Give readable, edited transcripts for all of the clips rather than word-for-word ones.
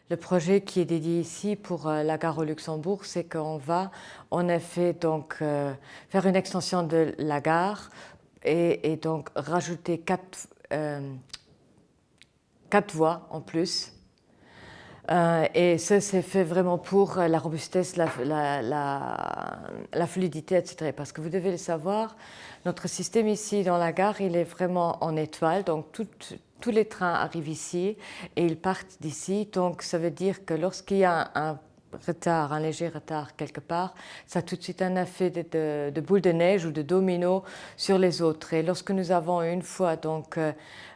Le projet qui est dédié ici pour la gare au Luxembourg, c'est qu'on va en effet donc faire une extension de la gare et donc rajouter quatre voies en plus. Et ça, c'est fait vraiment pour la robustesse, la fluidité, etc. Parce que vous devez le savoir, notre système ici dans la gare, il est vraiment en étoile, donc tous les trains arrivent ici et ils partent d'ici. Donc ça veut dire que lorsqu'il y a un retard, un léger retard quelque part, ça a tout de suite un effet de boule de neige ou de domino sur les autres. Et lorsque nous avons une fois donc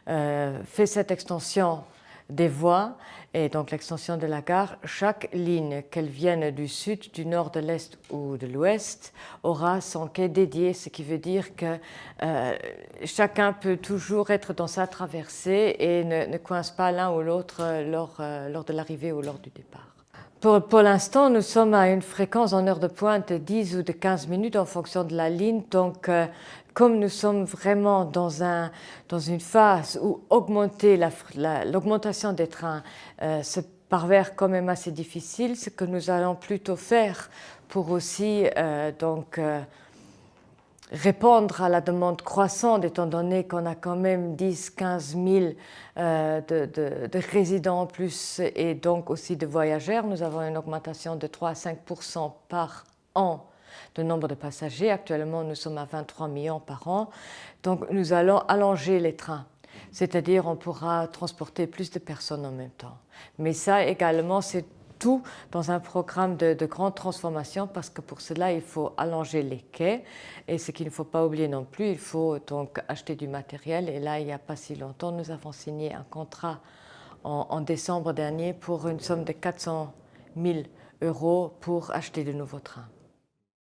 fait cette extension des voies et donc l'extension de la gare, chaque ligne, qu'elle vienne du sud, du nord, de l'est ou de l'ouest, aura son quai dédié, ce qui veut dire que chacun peut toujours être dans sa traversée et ne coince pas l'un ou l'autre lors de l'arrivée ou lors du départ. Pour l'instant, nous sommes à une fréquence en heure de pointe de 10 ou de 15 minutes en fonction de la ligne. Donc, comme nous sommes vraiment dans une phase où l'augmentation des trains se parvers quand même assez difficile, ce que nous allons plutôt faire pour aussi répondre à la demande croissante, étant donné qu'on a quand même 10-15 000 de résidents en plus et donc aussi de voyageurs. Nous avons une augmentation de 3 à 5% par an de nombre de passagers. Actuellement, nous sommes à 23 millions par an. Donc, nous allons allonger les trains. C'est-à-dire, on pourra transporter plus de personnes en même temps. Mais ça également, c'est tout dans un programme de grande transformation parce que pour cela, il faut allonger les quais. Et ce qu'il ne faut pas oublier non plus, il faut donc acheter du matériel. Et là, il n'y a pas si longtemps, nous avons signé un contrat en décembre dernier pour une somme de 400 000 € pour acheter de nouveaux trains.